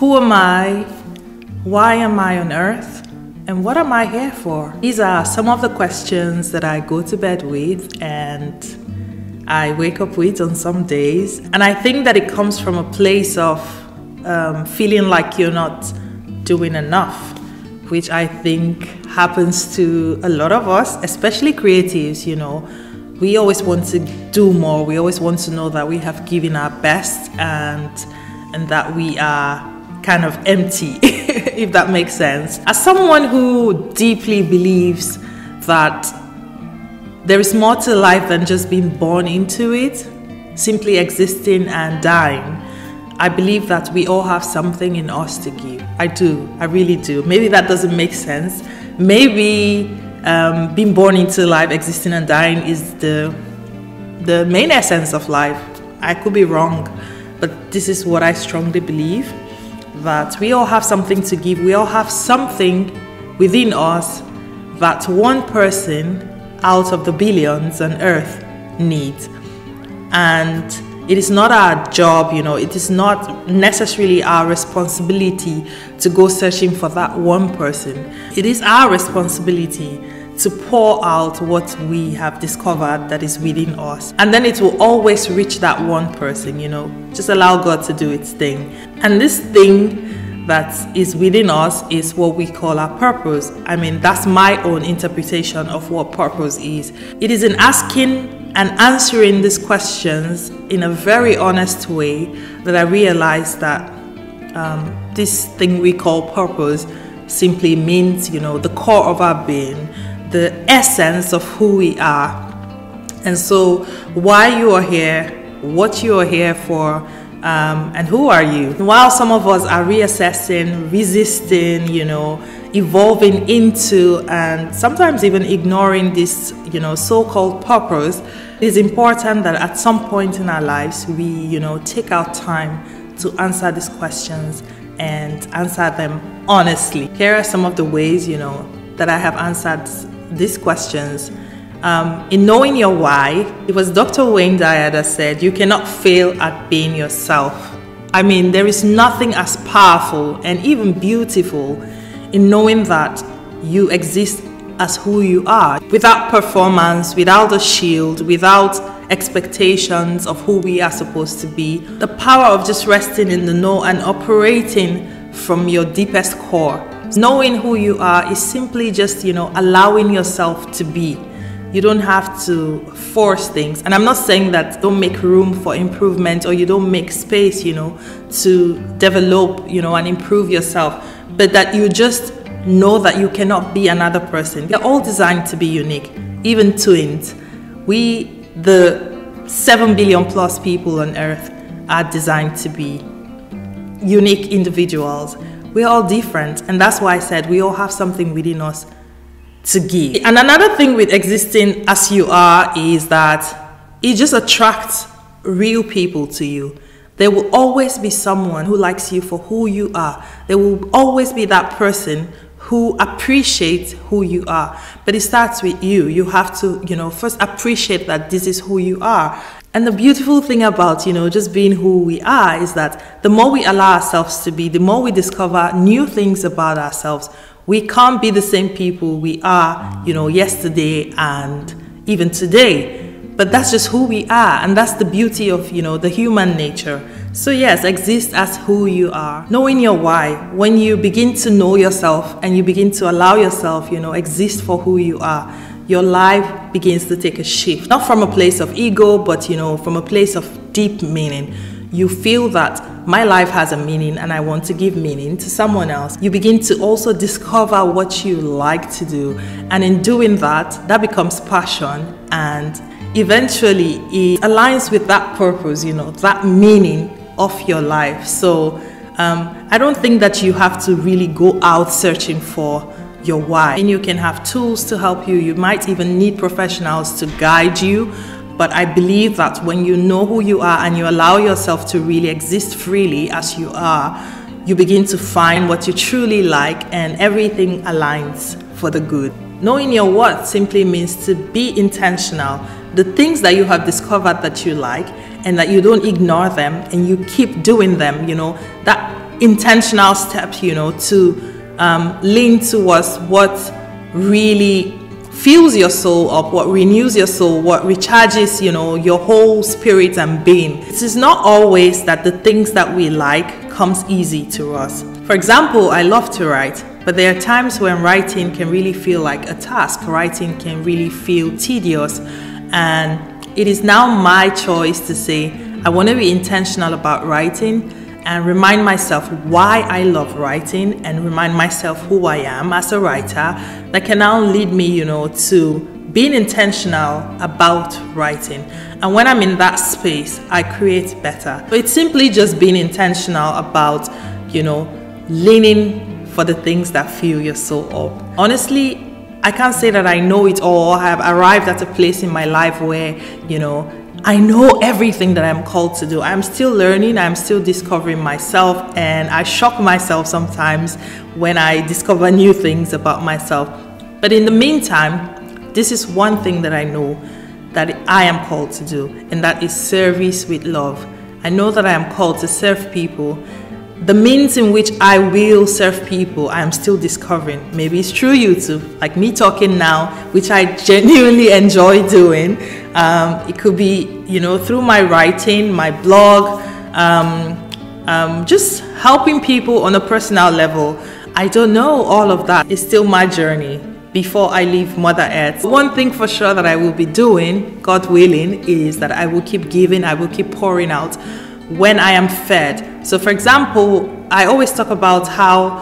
Who am I? Why am I on earth? And what am I here for? These are some of the questions that I go to bed with and I wake up with on some days. And I think that it comes from a place of feeling like you're not doing enough, which I think happens to a lot of us, especially creatives, you know. We always want to do more. We always want to know that we have given our best and that we are kind of empty, if that makes sense. As someone who deeply believes that there is more to life than just being born into it, simply existing and dying, I believe that we all have something in us to give. I do, I really do. Maybe that doesn't make sense. Maybe being born into life, existing and dying is the main essence of life. I could be wrong, but this is what I strongly believe, that we all have something to give. We all have something within us that one person out of the billions on earth needs. And it is not our job, you know, it is not necessarily our responsibility to go searching for that one person. It is our responsibility to pour out what we have discovered that is within us. And then it will always reach that one person, you know. Just allow God to do its thing. And this thing that is within us is what we call our purpose. I mean, that's my own interpretation of what purpose is. It is in asking and answering these questions in a very honest way that I realized that this thing we call purpose simply means, you know, the core of our being, the essence of who we are. And so why you are here, what you are here for, and who are you? While some of us are reassessing, resisting, you know, evolving into and sometimes even ignoring this, you know, so-called purpose, it is important that at some point in our lives we, you know, take our time to answer these questions and answer them honestly. Here are some of the ways, you know, that I have answered these questions. In knowing your why, it was Dr. Wayne Dyer that said, you cannot fail at being yourself. I mean, there is nothing as powerful and even beautiful in knowing that you exist as who you are, without performance, without a shield, without expectations of who we are supposed to be. The power of just resting in the know and operating from your deepest core. Knowing who you are is simply just, you know, allowing yourself to be. You don't have to force things. And I'm not saying that don't make room for improvement or you don't make space, you know, to develop, you know, and improve yourself. But that you just know that you cannot be another person. They're all designed to be unique, even twins. We, the 7 billion plus people on earth, are designed to be unique individuals. We're all different, and that's why I said we all have something within us to give. And another thing with existing as you are is that it just attracts real people to you. There will always be someone who likes you for who you are. There will always be that person who appreciates who you are. But it starts with you. You have to, you know, first appreciate that this is who you are. And the beautiful thing about, you know, just being who we are is that the more we allow ourselves to be, the more we discover new things about ourselves. We can't be the same people we are, you know, yesterday and even today. But that's just who we are, and that's the beauty of, you know, the human nature. So yes, exist as who you are. Knowing your why, when you begin to know yourself and you begin to allow yourself, you know, exist for who you are, your life begins to take a shift. Not from a place of ego, but, you know, from a place of deep meaning. You feel that my life has a meaning and I want to give meaning to someone else. You begin to also discover what you like to do. And in doing that, that becomes passion, and eventually it aligns with that purpose, you know, that meaning of your life. So I don't think that you have to really go out searching for your why. And you can have tools to help you. You might even need professionals to guide you. But I believe that when you know who you are and you allow yourself to really exist freely as you are, you begin to find what you truly like, and everything aligns for the good. Knowing your what simply means to be intentional. The things that you have discovered that you like and that you don't ignore them and you keep doing them, you know, that intentional steps, you know, to lean towards what really fills your soul up, what renews your soul, what recharges, you know, your whole spirit and being. It is not always that the things that we like comes easy to us. For example, I love to write, but there are times when writing can really feel like a task. Writing can really feel tedious, and it is now my choice to say, I want to be intentional about writing and remind myself why I love writing and remind myself who I am as a writer. That can now lead me, you know, to being intentional about writing. And when I'm in that space, I create better. So it's simply just being intentional about, you know, leaning for the things that fill your soul up. Honestly, I can't say that I know it all. I have arrived at a place in my life where, you know, I know everything that I'm called to do. I'm still learning, I'm still discovering myself, and I shock myself sometimes when I discover new things about myself. But in the meantime, this is one thing that I know that I am called to do, and that is service with love. I know that I am called to serve people. The means in which I will serve people, I am still discovering. Maybe it's through YouTube, like me talking now, which I genuinely enjoy doing. It could be, you know, through my writing, my blog, just helping people on a personal level. I don't know, all of that is still my journey before I leave Mother Earth. One thing for sure that I will be doing, God willing, is that I will keep giving, I will keep pouring out when I am fed. So for example, I always talk about how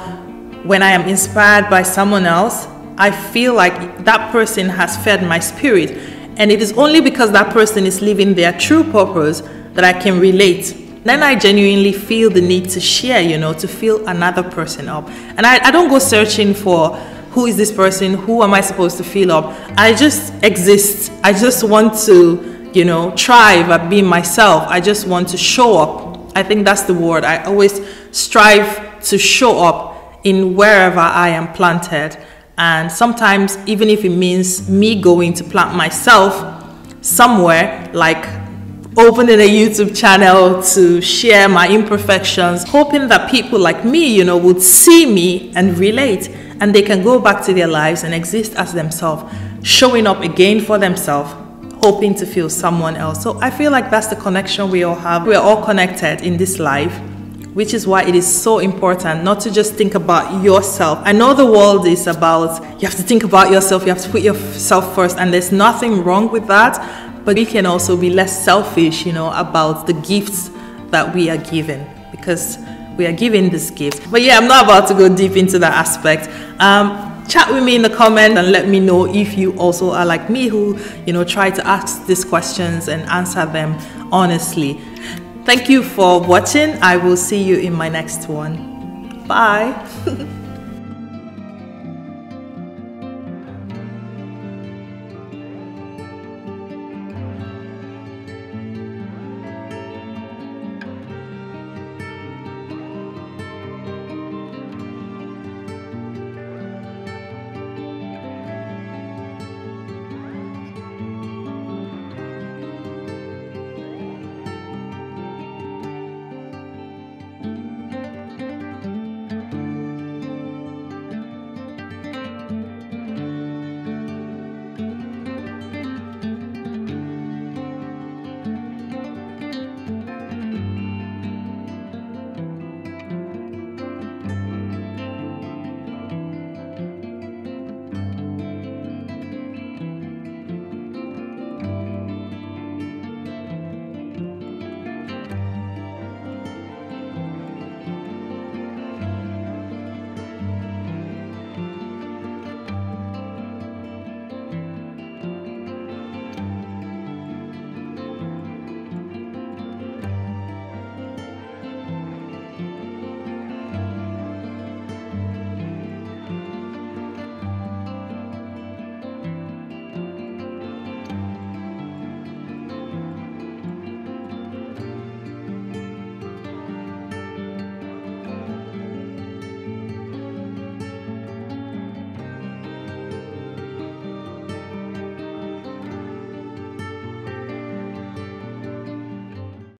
when I am inspired by someone else, I feel like that person has fed my spirit. And it is only because that person is living their true purpose that I can relate. Then I genuinely feel the need to share, you know, to fill another person up. And I don't go searching for who is this person, who am I supposed to fill up. I just exist. I just want to, you know, thrive at being myself. I just want to show up. I think that's the word. I always strive to show up in wherever I am planted. And sometimes, even if it means me going to plant myself somewhere, like opening a YouTube channel to share my imperfections, hoping that people like me, you know, would see me and relate, and they can go back to their lives and exist as themselves, showing up again for themselves, hoping to feel someone else. So I feel like that's the connection we all have. We're all connected in this life, which is why it is so important not to just think about yourself. I know the world is about, you have to think about yourself, you have to put yourself first, and there's nothing wrong with that, but we can also be less selfish, you know, about the gifts that we are given, because we are given this gift. But yeah, I'm not about to go deep into that aspect. Chat with me in the comment and let me know if you also are like me, who, you know, try to ask these questions and answer them honestly. Thank you for watching. I will see you in my next one. Bye.